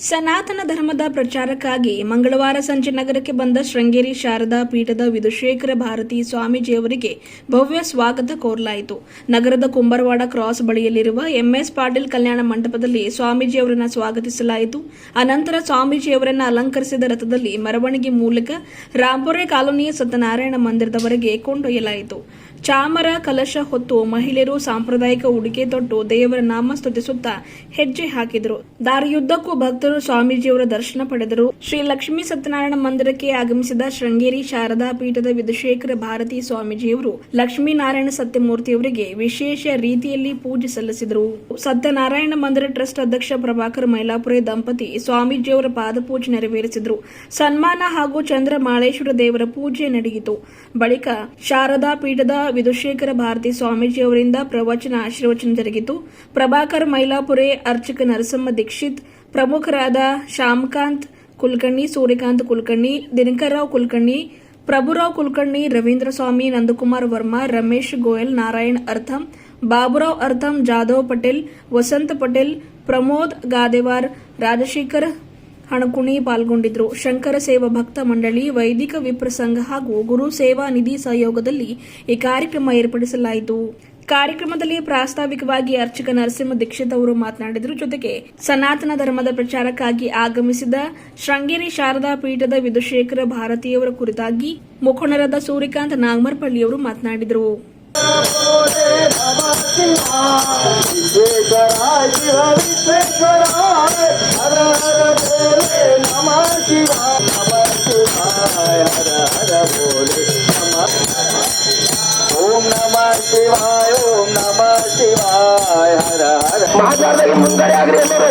ಸನಾತನ ಧರ್ಮದ ಪ್ರಚಾರಕ್ಕಾಗಿ ಮಂಗಳವಾರ ಸಂಜೆ ನಗರಕ್ಕೆ ಬಂದ ಶೃಂಗೇರಿ ಶಾರದಾ ಪೀಠದ ವಿಧುಶೇಖರ ಭಾರತಿ ಸ್ವಾಮೀಜಿಯವರಿಗೆ ಭವ್ಯ ಸ್ವಾಗತ ಕೋರಲಾಯಿತು. ನಗರದ ಕುಂಬರವಾಡ ಕ್ರಾಸ್ ಬಳಿಯಲ್ಲಿರುವ ಎಂಎಸ್ ಪಾಟೀಲ್ ಕಲ್ಯಾಣ ಮಂಟಪದಲ್ಲಿ ಸ್ವಾಮೀಜಿಯವರನ್ನು ಸ್ವಾಗತಿಸಲಾಯಿತು. ಅನಂತರ ಸ್ವಾಮೀಜಿಯವರನ್ನು ಅಲಂಕರಿಸಿದ ರಥದಲ್ಲಿ ಮೆರವಣಿಗೆ ಮೂಲಕ ರಾಂಪುರೆ ಕಾಲೋನಿಯ ಸತ್ಯನಾರಾಯಣ ಮಂದಿರದವರೆಗೆ ಕೊಂಡೊಯ್ಯಲಾಯಿತು. ಚಾಮರ ಕಲಶ ಹೊತ್ತು ಮಹಿಳೆಯರು ಸಾಂಪ್ರದಾಯಿಕ ಉಡುಗೆ ತೊಟ್ಟು ದೇವರ ನಾಮ ಸ್ತುತಿಸುತ್ತಾ ಹೆಜ್ಜೆ ಹಾಕಿದರು. ದಾರಿಯುದ್ದಕ್ಕೂ ಭಕ್ತರು ಸ್ವಾಮೀಜಿಯವರ ದರ್ಶನ ಪಡೆದರು. ಶ್ರೀ ಲಕ್ಷ್ಮೀ ಸತ್ಯನಾರಾಯಣ ಮಂದಿರಕ್ಕೆ ಆಗಮಿಸಿದ ಶೃಂಗೇರಿ ಶಾರದಾ ಪೀಠದ ವಿಧುಶೇಖರ ಭಾರತಿ ಸ್ವಾಮೀಜಿಯವರು ಲಕ್ಷ್ಮೀನಾರಾಯಣ ಸತ್ಯಮೂರ್ತಿಯವರಿಗೆ ವಿಶೇಷ ರೀತಿಯಲ್ಲಿ ಪೂಜೆ ಸಲ್ಲಿಸಿದರು. ಸತ್ಯನಾರಾಯಣ ಮಂದಿರ ಟ್ರಸ್ಟ್ ಅಧ್ಯಕ್ಷ ಪ್ರಭಾಕರ್ ಮೈಲಾಪುರೆ ದಂಪತಿ ಸ್ವಾಮೀಜಿಯವರ ಪಾದಪೂಜೆ ನೆರವೇರಿಸಿದರು. ಸನ್ಮಾನ ಹಾಗೂ ಚಂದ್ರಮಾಳೇಶ್ವರ ದೇವರ ಪೂಜೆ ನಡೆಯಿತು. ಬಳಿಕ ಶಾರದಾ ಪೀಠದ ವಿಧುಶೇಖರ ಭಾರತಿ ಸ್ವಾಮೀಜಿಯವರಿಂದ ಪ್ರವಚನ ಆಶೀರ್ವಚನ ಜರುಗಿತು. ಪ್ರಭಾಕರ್ ಮೈಲಾಪುರೆ, ಅರ್ಚಕ ನರಸಮ್ಮ ದೀಕ್ಷಿತ್, ಪ್ರಮುಖರಾದ ಶ್ಯಾಮಕಾಂತ್ ಕುಲಕರ್ಣಿ, ಸೂರ್ಯಕಾಂತ್ ಕುಲಕರ್ಣಿ, ದಿನಕರರಾವ್ ಕುಲಕರ್ಣಿ, ಪ್ರಭುರಾವ್ ಕುಲಕರ್ಣಿ, ರವೀಂದ್ರ ಸ್ವಾಮಿ, ನಂದಕುಮಾರ್ ವರ್ಮಾ, ರಮೇಶ್ ಗೋಯಲ್, ನಾರಾಯಣ್ ಅರ್ಥಂ, ಬಾಬುರಾವ್ ಅರ್ಥಂ, ಜಾಧವ್ ಪಟೇಲ್, ವಸಂತ ಪಟೇಲ್, ಪ್ರಮೋದ್ ಗಾದೇವಾರ್, ರಾಜಶೇಖರ್ ಹಣಕುಣಿ ಪಾಲ್ಗೊಂಡಿದ್ದರು. ಶಂಕರ ಸೇವಾ ಭಕ್ತ ಮಂಡಳಿ, ವೈದಿಕ ವಿಪ್ರ ಸಂಘ ಹಾಗೂ ಗುರು ಸೇವಾ ನಿಧಿ ಸಹಯೋಗದಲ್ಲಿ ಈ ಕಾರ್ಯಕ್ರಮ ಏರ್ಪಡಿಸಲಾಯಿತು. ಕಾರ್ಯಕ್ರಮದಲ್ಲಿ ಪ್ರಾಸ್ತಾವಿಕವಾಗಿ ಅರ್ಚಕ ನರಸಿಂಹ ದೀಕ್ಷಿತ್ ಅವರು ಮಾತನಾಡಿದರು. ಜೊತೆಗೆ ಸನಾತನ ಧರ್ಮದ ಪ್ರಚಾರಕ್ಕಾಗಿ ಆಗಮಿಸಿದ ಶೃಂಗೇರಿ ಶಾರದಾ ಪೀಠದ ವಿಧುಶೇಖರ ಭಾರತಿಯವರ ಕುರಿತಾಗಿ ಮುಖಂಡರಾದ ಸೂರ್ಯಕಾಂತ್ ನಾಗಮರ್ಪಳ್ಳಿಯವರು ಮಾತನಾಡಿದರು. ಮಹಾಚಾರದಲ್ಲಿ ಮುಂದ್ಗಡೆ ಆಗ್ರಿ, ಎಲ್ಲರೂ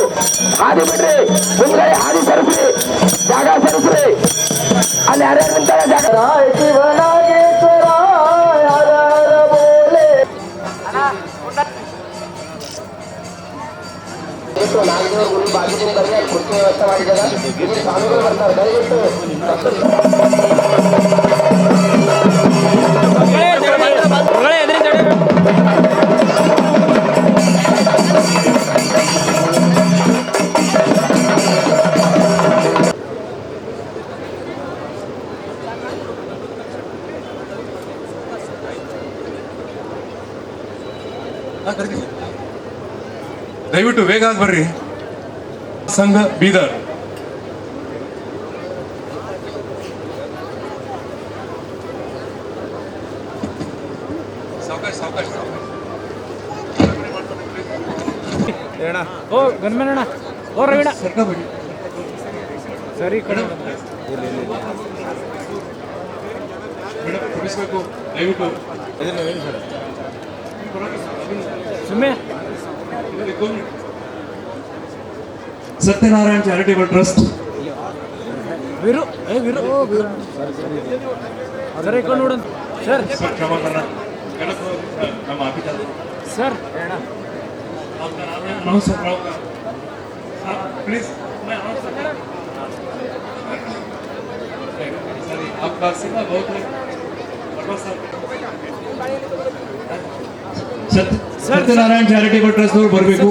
ಹಾದಿ ಬಿಡ್ರಿ, ಮುಂದ್ಗಡೆ ಹಾದಿ ಸರಿಸ್ರಿ, ಜಾಗ ಸರಿಸ್ರಿ. ಅಲ್ಲಿ ಯಾರ್ಯಾರು ನಿಂತಾರ ಜಾಗ ನಾಲ್ಕು ಗುರು ಬಾಗಿಲಿನ ಕರೆಗೆ ಕುರ್ಚಿ ವ್ಯವಸ್ಥೆ ಮಾಡಿದಾಗ ಇಲ್ಲಿ ಸ್ವಾಮಿಗಳು ಬರ್ತಾರೆ. ದಯವಿಟ್ಟು ದಯವಿಟ್ಟು ಬೇಗ ಬರ್ರಿ. ಸಂಘ ಬೀದರ್ ಓ ಗನ್ಮೇನಣ್ಣ, ಓ ರವಿಣ ಸರಿ ಕಡೆ ಕೊಡಿಸ್ಬೇಕು. ದಯವಿಟ್ಟು ಸುಮ್ಮನೆ ಸತ್ಯನಾರಾಯಣ ಚಾರಿಟೇಬಲ್ ಟ್ರಸ್ಟ್ ವೀರು ಅದರ ಇಟ್ಕೊಂಡು ನೋಡೋಣ ಸರ್. ಕ್ಷಮಾಕರ ನಮ್ಮ ಆಫೀಸರ್ सर प्लीज आपका सेवा बहुत है. ಸತ್ಯನಾರಾಯಣ ಚಾರಿಟೇಬಲ್ ಟ್ರಸ್ಟ್ ಅವರು ಬರಬೇಕು.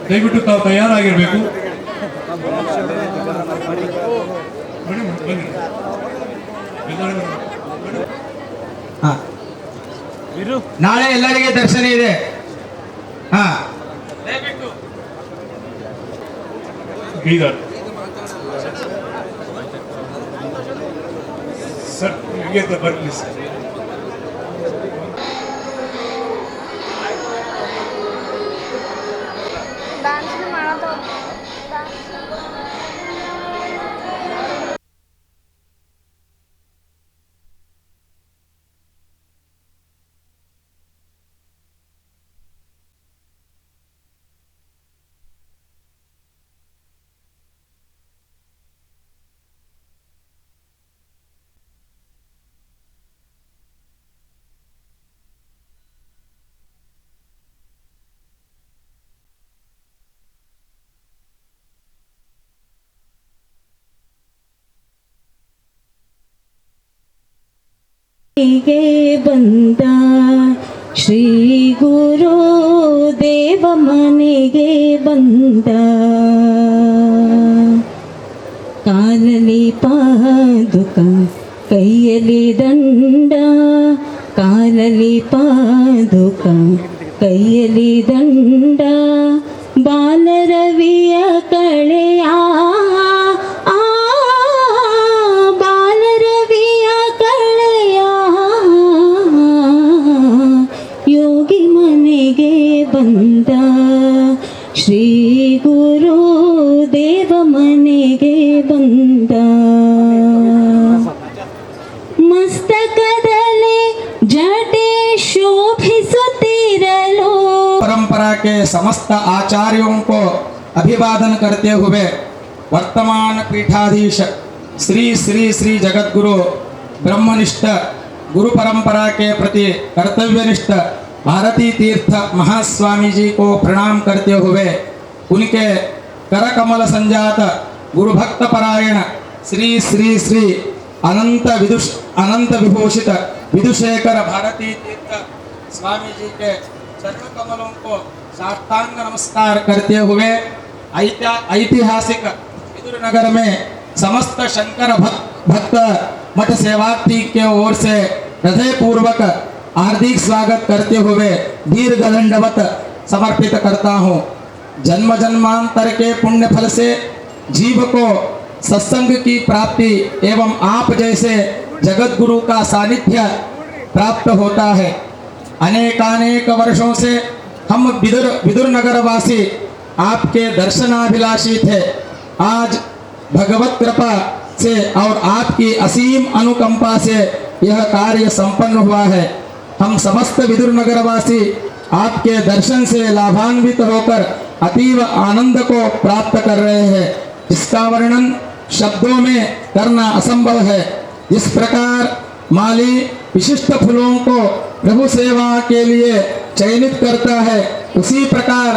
ದಯವಿಟ್ಟು ತಾವು ತಯಾರಾಗಿರ್ಬೇಕು. ನಾಳೆ ಎಲ್ಲರಿಗೆ ದರ್ಶನ ಇದೆ. ಬೀದರ್ ಸರ್ ಹೀಗೆ ಬರಲಿ ಸರ್. ಗೆ ಬಂದ ಶ್ರೀ ಗುರು ದೇವ ಮನೆಗೆ ಬಂದ ಕಾಲಲಿ ಪಾದುಕ ಕೈಯಲ್ಲಿ ದಂಡ ಕಾಲಲಿ ಪಾದುಕ ಕೈಯಲ್ಲಿ ದಂಡ ಬಾಲರವಿಯ ಕಳೆಯ ಬಾಲರವಿಯ ಕಳೆಯ ಯೋಗಿ ಮನೆಗೆ ಬಂದ ಶ್ರೀ ಗುರು ದೇವ ಮನೆಗೆ ಬಂದ ಮಸ್ತಕದಲ್ಲಿ ಜಟೆ ಶೋಭಿಸುತ್ತಿರಲು परंपरा के समस्त आचार्यों को अभिवादन करते हुए वर्तमान पीठाधीश श्री श्री श्री जगतगुरु ब्रह्मनिष्ठ गुरु परंपरा के प्रति कर्तव्यनिष्ठ भारती तीर्थ महास्वामी जी को प्रणाम करते हुए उनके करकमल संजात गुरु भक्त परायण श्री श्री श्री अनंत विभूषित विदुशेखर भारती तीर्थ स्वामी जी के चरण कमलों को साष्टांग नमस्कार करते हुए ऐतिहासिक विदुर नगर में समस्त शंकर भक्त मठ सेवार्थी के ओर से हृदय पूर्वक हार्दिक स्वागत करते हुए दीर्घ दंडवत समर्पित करता हूँ। जन्म जन्मांतर के पुण्य फल से जीव को सत्संग की प्राप्ति एवं आप जैसे जगत गुरु का सानिध्य प्राप्त होता है। अनेकानेक वर्षों से हम विदुर नगर वासी आपके दर्शनाभिलाषी थे। आज भगवत कृपा से और आपकी असीम अनुकंपा से यह कार्य संपन्न हुआ है। हम समस्त विदुर नगर वासी आपके दर्शन से लाभान्वित होकर अतीव आनंद को प्राप्त कर रहे हैं, इसका वर्णन शब्दों में करना असंभव है। इस प्रकार माली विशिष्ट फूलों को प्रभु सेवा के लिए चयनित करता है, उसी प्रकार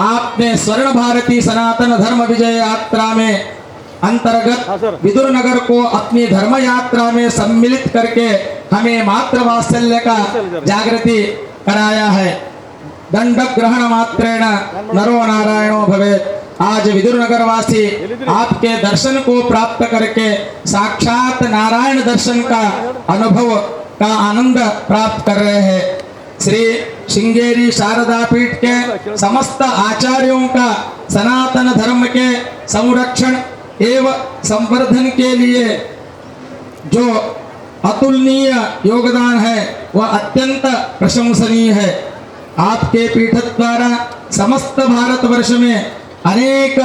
आपने स्वर्ण भारती सनातन धर्म विजय यात्रा में अंतर्गत विदुर नगर को अपनी धर्म यात्रा में सम्मिलित करके हमें मातृवात्सल्य का जागृति कराया है। दंड ग्रहण मात्रेण नरो नारायणो भवेत्। आज विदुर नगर वासी आपके दर्शन को प्राप्त करके साक्षात नारायण दर्शन का अनुभव का आनंद प्राप्त कर रहे हैं। श्री श्रृंगेरी शारदा पीठ के समस्त आचार्यों का सनातन धर्म के संरक्षण एवं संवर्धन के लिए जो अतुलनीय योगदान है वह अत्यंत प्रशंसनीय है। आपके पीठ द्वारा समस्त भारतवर्ष में अनेक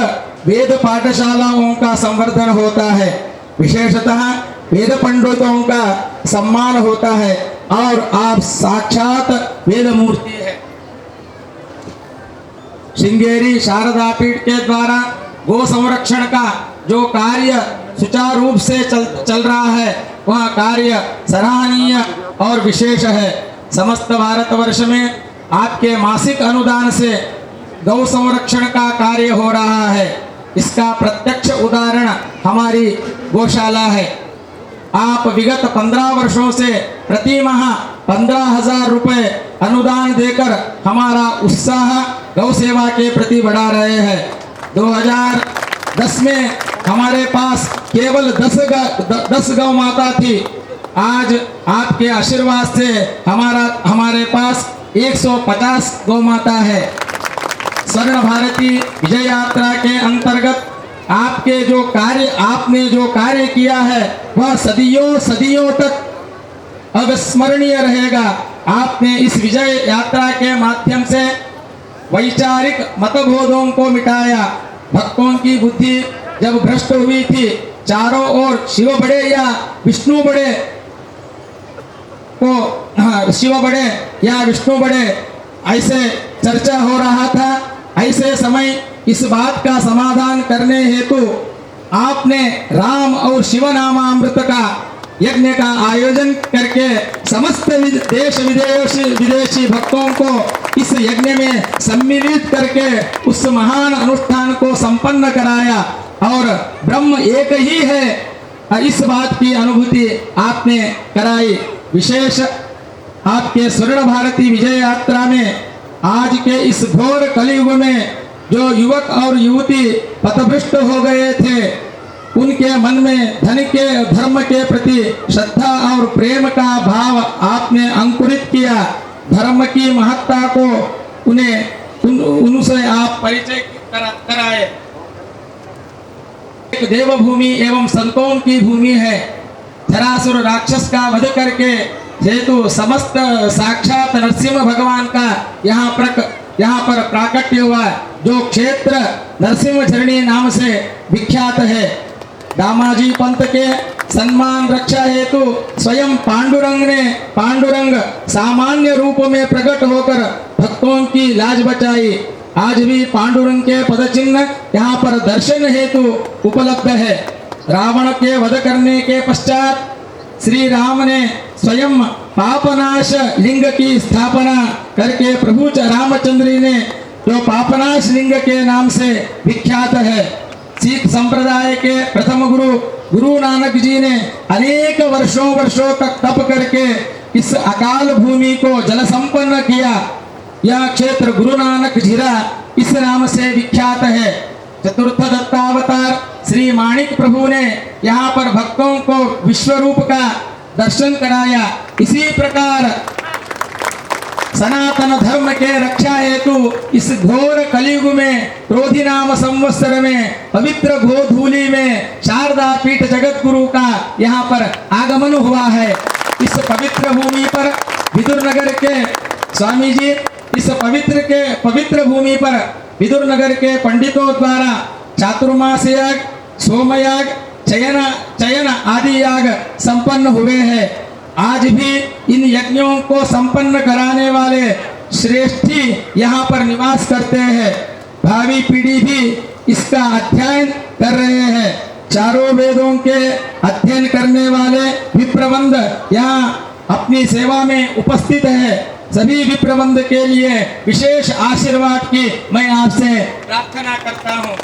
वेद पाठशालाओं का संवर्धन होता है, विशेषतः वेद पंडितों का सम्मान होता है और आप साक्षात वेद मूर्ति है। श्रृंगेरी शारदा पीठ के द्वारा गो संरक्षण का जो कार्य सुचारू रूप से चल रहा है वह कार्य सराहनीय और विशेष है। समस्त भारतवर्ष में आपके मासिक अनुदान से गौ संरक्षण का कार्य हो रहा है, इसका प्रत्यक्ष उदाहरण हमारी गौशाला है। आप विगत 15 वर्षों से प्रति माह 15,000 रुपए अनुदान देकर हमारा उत्साह गौ सेवा के प्रति बढ़ा रहे हैं। 2010 में हमारे पास केवल 10 गौ माता थी, आज आपके आशीर्वाद से हमारे पास 150 गौ माता है। स्वर्ण भारती विजय यात्रा के अंतर्गत आपने जो कार्य किया है वह सदियों तक अविस्मरणीय रहेगा। आपने इस विजय यात्रा के माध्यम से वैचारिक मतभेदों को मिटाया। भक्तों की बुद्धि जब भ्रष्ट हुई थी, चारों ओर शिव बड़े या विष्णु बड़े ऐसे चर्चा हो रहा था। ऐसे समय इस बात का समाधान करने हेतु आपने राम और शिव नामामृत का यज्ञ का आयोजन करके समस्त देश विदेशी भक्तों को इस यज्ञ में सम्मिलित करके उस महान अनुष्ठान को संपन्न कराया और ब्रह्म एक ही है, इस बात की अनुभूति आपने कराई। विशेष आपके स्वर्ण भारती विजय यात्रा में आज के इस घोर कलयुग में जो युवक और युवती पथभ्रष्ट हो गए थे, उनके मन में धन के धर्म के प्रति श्रद्धा और प्रेम का भाव आपने अंकुरित किया। धर्म की महत्ता को उनसे आप परिचय कराए। एक देवभूमि एवं संतों की भूमि है। धरासुर राक्षस का वध करके हेतु समस्त साक्षात नरसिंह भगवान का यहाँ पर प्राकट्य हुआ, जो क्षेत्र नरसिंह झरणी नाम से विख्यात है। दामाजी पंत के सम्मान रक्षा हेतु स्वयं पांडुरंग सामान्य रूप में प्रकट होकर भक्तों की लाज बचाई। आज भी पांडुरंग के पद चिन्ह यहाँ पर दर्शन हेतु उपलब्ध है। रावण के वध करने के पश्चात श्री राम ने स्वयं पापनाश लिंग की स्थापना करके प्रभु रामचंद्र ने जो पापनाश लिंग के नाम से विख्यात है। सिख संप्रदाय के प्रथम गुरु नानक जी ने अनेक वर्षों तक तप करके इस अकाल भूमि को जल संपन्न किया। यह क्षेत्र गुरु नानक झीरा इस नाम से विख्यात है। चतुर्थ दत्तावतार श्री माणिक प्रभु ने यहाँ पर भक्तों को विश्व रूप का दर्शन कराया। इसी प्रकार सनातन धर्म के रक्षा हेतु इस घोर कलयुग में क्रोधी नाम संवत्सर में पवित्र गोधूली में शारदा पीठ जगत गुरु का यहाँ पर आगमन हुआ है। इस पवित्र भूमि पर विदुर नगर के स्वामी जी इस पवित्र भूमि पर विदुर नगर के पंडितों द्वारा चातुर्मास याग, सोमयाग, चयन आदि याग संपन्न हुए हैं। आज भी इन यज्ञों को संपन्न कराने वाले श्रेष्ठी यहाँ पर निवास करते हैं। भावी पीढ़ी भी इसका अध्ययन कर रहे हैं। चारों वेदों के अध्ययन करने वाले विप्रबंध यहाँ अपनी सेवा में उपस्थित है। सभी विप्रबंध के लिए विशेष आशीर्वाद की मैं आपसे प्रार्थना करता हूँ।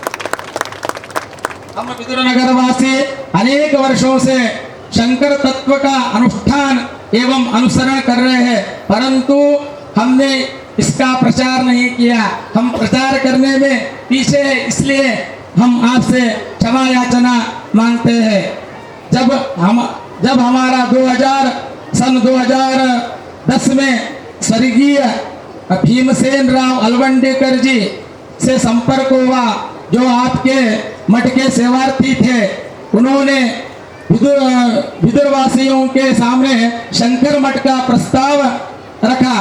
हम विदुर नगर वासी अनेक वर्षों से शंकर तत्व का अनुष्ठान एवं अनुसरण कर रहे हैं, परंतु हमने इसका प्रचार नहीं किया। हम प्रचार करने में पीछे हैं, इसलिए हम आपसे क्षमा याचना मांगते हैं। जब हमारा सन 2010 में स्वर्गीय भीमसेन राव अलवंडेकर जी से संपर्क हुआ, जो आपके मठ के सेवार्थी थे। उन्होंने विदुरवासियों के सामने शंकर मठ का प्रस्ताव रखा।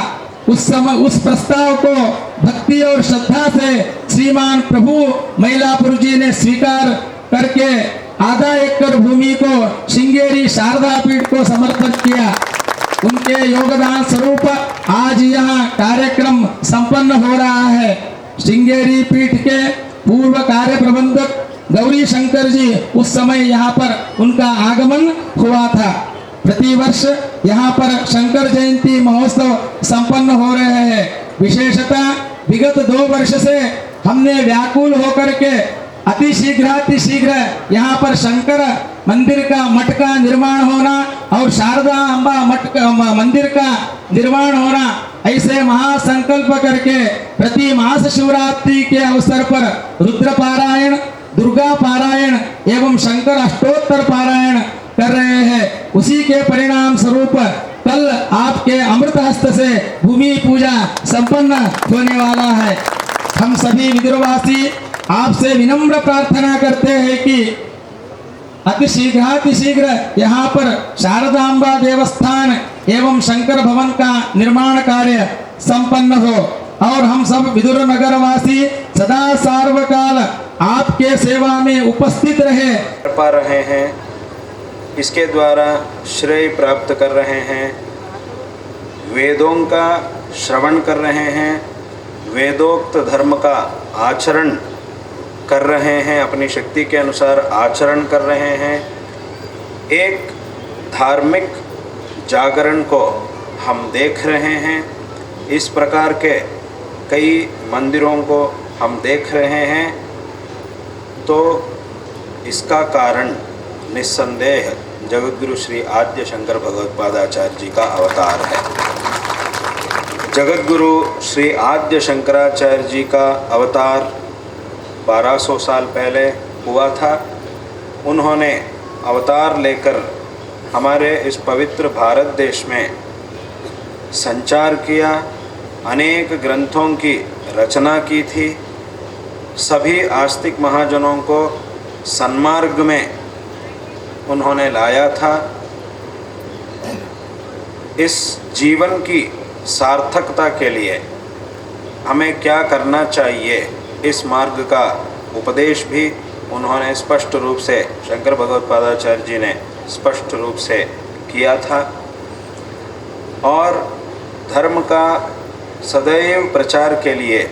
उस समय उस प्रस्ताव को भक्ति और श्रद्धा से श्रीमान प्रभु मैलापुर जी ने स्वीकार करके आधा एकड़ भूमि को श्रृंगेरी शारदा पीठ को समर्पित किया। उनके योगदान स्वरूप आज यहाँ कार्यक्रम संपन्न हो रहा है। श्रृंगेरी पीठ के पूर्व कार्य प्रबंधक गौरी शंकर जी उस समय यहाँ पर उनका आगमन हुआ था। प्रतिवर्ष यहाँ पर शंकर जयंती महोत्सव संपन्न हो रहे हैं। विशेषतः विगत 2 वर्ष से हमने व्याकुल होकर के अतिशीघ्र यहाँ पर शंकर मंदिर का मठ का निर्माण होना और शारदा अम्बा मंदिर का निर्माण होना, ऐसे महासंकल्प करके प्रति मास शिवरात्रि के अवसर पर रुद्र पारायण, दुर्गा पारायण एवं शंकर अष्टोत्तर पारायण कर रहे हैं। उसी के परिणाम स्वरूप कल आपके अमृत हस्त से भूमि पूजा संपन्न होने वाला है। हम सभी विदुरवासी आपसे विनम्र प्रार्थना करते हैं कि अतिशीघ्र यहाँ पर शारदांबा देवस्थान एवं शंकर भवन का निर्माण कार्य संपन्न हो और हम सब विदुर नगर वासी सदा सार्वकाल आपके सेवा में उपस्थित रहे पा रहे हैं, इसके द्वारा श्रेय प्राप्त कर रहे हैं, वेदों का श्रवण कर रहे हैं, वेदोक्त धर्म का आचरण कर रहे हैं, अपनी शक्ति के अनुसार आचरण कर रहे हैं। एक धार्मिक जागरण को हम देख रहे हैं। इस प्रकार के कई मंदिरों को हम देख रहे हैं, तो इसका कारण निस्संदेह जगतगुरु श्री आद्य शंकर भगवत्पादाचार्य जी का अवतार है। जगतगुरु श्री आद्य शंकराचार्य जी का अवतार 1200 साल पहले हुआ था। उन्होंने अवतार लेकर हमारे इस पवित्र भारत देश में संचार किया, अनेक ग्रंथों की रचना की थी, सभी आस्तिक महाजनों को सन्मार्ग में उन्होंने लाया था। इस जीवन की सार्थकता के लिए हमें क्या करना चाहिए, इस मार्ग का उपदेश भी उन्होंने स्पष्ट रूप से, शंकर भगवत्पादाचार्य जी ने स्पष्ट रूप से किया था। और धर्म का सदैव प्रचार के लिए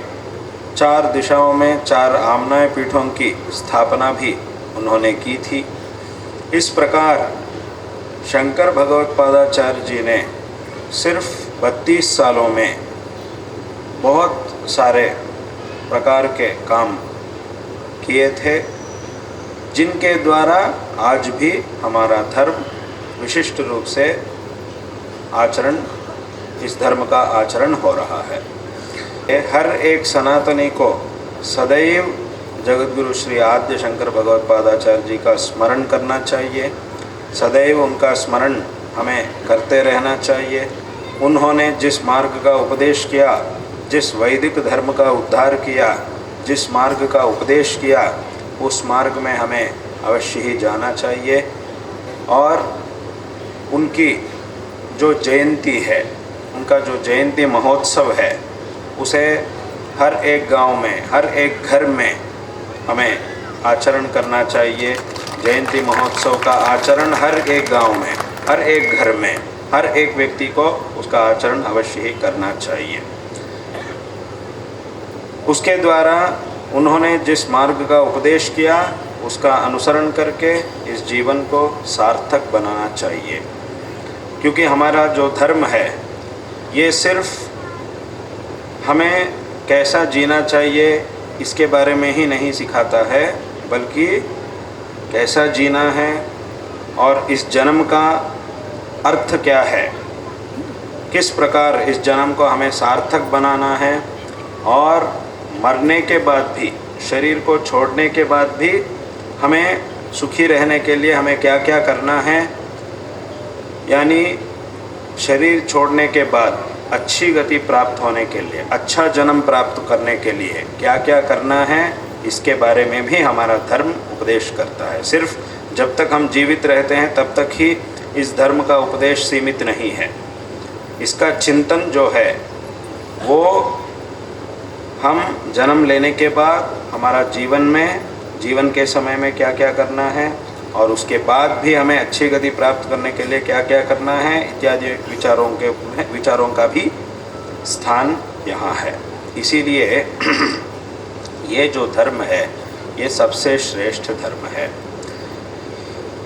4 दिशाओं में 4 आमनाय पीठों की स्थापना भी उन्होंने की थी। इस प्रकार शंकर भगवत्पादाचार्य जी ने सिर्फ 32 सालों में बहुत सारे प्रकार के काम किए थे, जिनके द्वारा आज भी हमारा धर्म विशिष्ट रूप से आचरण, इस धर्म का आचरण हो रहा है। हर एक सनातनी को सदैव जगतगुरु श्री आद्य शंकर भगवत्पादाचार्य जी का स्मरण करना चाहिए, सदैव उनका स्मरण हमें करते रहना चाहिए। उन्होंने जिस मार्ग का उपदेश किया, जिस वैदिक धर्म का उद्धार किया, जिस मार्ग का उपदेश किया, उस मार्ग में हमें अवश्य ही जाना चाहिए। और उनकी जो जयंती है, उनका जो जयंती महोत्सव है, उसे हर एक गांव में, हर एक घर में हमें आचरण करना चाहिए। जयंती महोत्सव का आचरण हर एक गांव में, हर एक घर में, हर एक व्यक्ति को उसका आचरण अवश्य ही करना चाहिए। उसके द्वारा उन्होंने जिस मार्ग का उपदेश किया, उसका अनुसरण करके इस जीवन को सार्थक बनाना चाहिए। क्योंकि हमारा जो धर्म है, ये सिर्फ हमें कैसा जीना चाहिए इसके बारे में ही नहीं सिखाता है, बल्कि कैसा जीना है और इस जन्म का अर्थ क्या है, किस प्रकार इस जन्म को हमें सार्थक बनाना है, और मरने के बाद भी, शरीर को छोड़ने के बाद भी हमें सुखी रहने के लिए हमें क्या क्या करना है। यानी शरीर छोड़ने के बाद अच्छी गति प्राप्त होने के लिए, अच्छा जन्म प्राप्त करने के लिए क्या क्या करना है, इसके बारे में भी हमारा धर्म उपदेश करता है। सिर्फ जब तक हम जीवित रहते हैं तब तक ही इस धर्म का उपदेश सीमित नहीं है। इसका चिंतन जो है वो हम जन्म लेने के बाद हमारा जीवन के समय में क्या क्या करना है, और उसके बाद भी हमें अच्छी गति प्राप्त करने के लिए क्या क्या करना है, इत्यादि विचारों का भी स्थान यहाँ है। इसीलिए ये जो धर्म है, ये सबसे श्रेष्ठ धर्म है।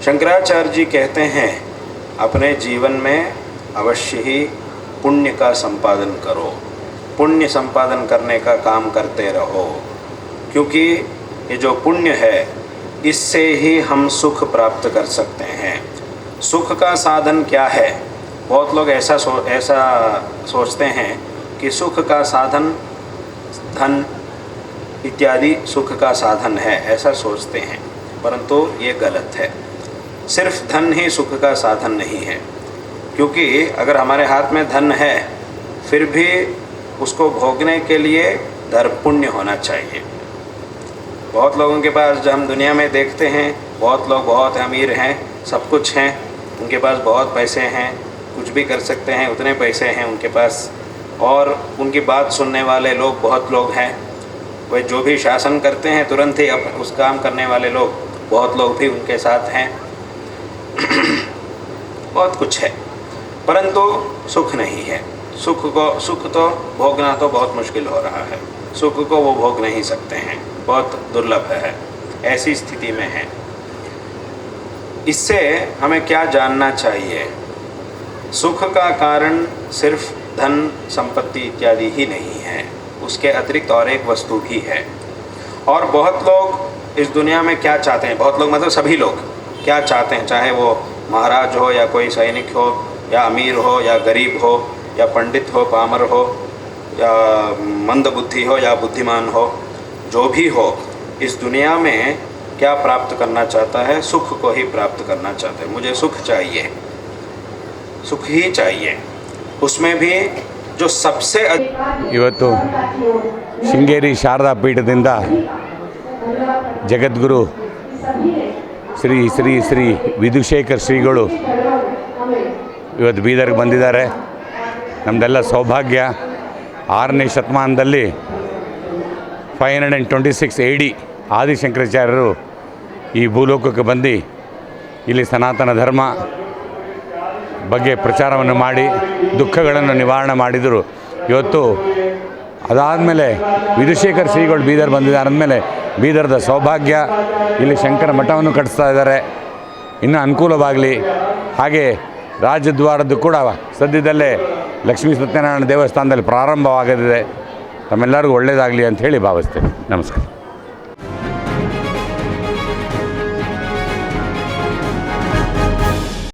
शंकराचार्य जी कहते हैं, अपने जीवन में अवश्य ही पुण्य का संपादन करो, पुण्य संपादन करने का काम करते रहो, क्योंकि ये जो पुण्य है, इससे ही हम सुख प्राप्त कर सकते हैं। सुख का साधन क्या है? बहुत लोग ऐसा सोचते हैं कि सुख का साधन धन इत्यादि सुख का साधन है, ऐसा सोचते हैं, परंतु ये गलत है। सिर्फ धन ही सुख का साधन नहीं है, क्योंकि अगर हमारे हाथ में धन है, फिर भी उसको भोगने के लिए धर्म पुण्य होना चाहिए। बहुत लोगों के पास, जो हम दुनिया में देखते हैं, बहुत लोग बहुत अमीर हैं, सब कुछ हैं, उनके पास बहुत पैसे हैं, कुछ भी कर सकते हैं, उतने पैसे हैं उनके पास, और उनकी बात सुनने वाले लोग बहुत लोग हैं। वे जो भी शासन करते हैं, तुरंत ही उस काम करने वाले लोग, बहुत लोग भी उनके साथ हैं। बहुत कुछ है, परंतु सुख नहीं है। सुख तो भोगना तो बहुत मुश्किल हो रहा है, सुख को वो भोग नहीं सकते हैं, बहुत दुर्लभ है, ऐसी स्थिति में है। इससे हमें क्या जानना चाहिए? सुख का कारण सिर्फ धन संपत्ति इत्यादि ही नहीं है, उसके अतिरिक्त और एक वस्तु भी है। और बहुत लोग इस दुनिया में क्या चाहते हैं, बहुत लोग मतलब सभी लोग क्या चाहते हैं, चाहे वो महाराज हो या कोई सैनिक हो या अमीर हो या गरीब हो या पंडित हो पामर हो या मंद बुद्धि हो या बुद्धिमान हो, जो भी हो, इस दुनिया में क्या प्राप्त करना चाहता है? सुख को ही प्राप्त करना चाहता है। मुझे सुख चाहिए, सुख ही चाहिए, उसमें भी जो सबसे ಇವತ್ತು ಶೃಂಗೇರಿ ಶಾರದಾ ಪೀಠದಿಂದ ಜಗದ್ಗುರು ಶ್ರೀ ಶ್ರೀ ಶ್ರೀ ವಿಧುಶೇಖರ್ ಶ್ರೀಗಳು ಇವತ್ತು ಬೀದರ್ಗೆ ಬಂದಿದ್ದಾರೆ. ನಮ್ಮದೆಲ್ಲ ಸೌಭಾಗ್ಯ. 6ನೇ ಶತಮಾನದಲ್ಲಿ 526 AD ಆದಿಶಂಕರಾಚಾರ್ಯರು ಈ ಭೂಲೋಕಕ್ಕೆ ಬಂದು ಇಲ್ಲಿ ಸನಾತನ ಧರ್ಮ ಬಗ್ಗೆ ಪ್ರಚಾರವನ್ನು ಮಾಡಿ ದುಃಖಗಳನ್ನು ನಿವಾರಣೆ ಮಾಡಿದರು. ಇವತ್ತು ಅದಾದಮೇಲೆ ವಿಧುಶೇಖರ್ ಶ್ರೀಗಳು ಬೀದರ್ ಬಂದಿದ್ದಾರೆ ಅಂದಮೇಲೆ ಬೀದರ್ದ ಸೌಭಾಗ್ಯ. ಇಲ್ಲಿ ಶಂಕರ ಮಠವನ್ನು ಕಟ್ಟಿಸ್ತಾ ಇದ್ದಾರೆ, ಇನ್ನೂ ಅನುಕೂಲವಾಗಲಿ. ಹಾಗೆ ರಾಜದ್ವಾರದ್ದು ಕೂಡ ಸದ್ಯದಲ್ಲೇ ಲಕ್ಷ್ಮೀ ಸತ್ಯನಾರಾಯಣ ದೇವಸ್ಥಾನದಲ್ಲಿ ಪ್ರಾರಂಭವಾಗಲಿದೆ. ತಮ್ಮೆಲ್ಲರಿಗೂ ಒಳ್ಳೆಯದಾಗಲಿ ಅಂತ ಹೇಳಿ ಭಾವಿಸ್ತೇನೆ. ನಮಸ್ಕಾರ.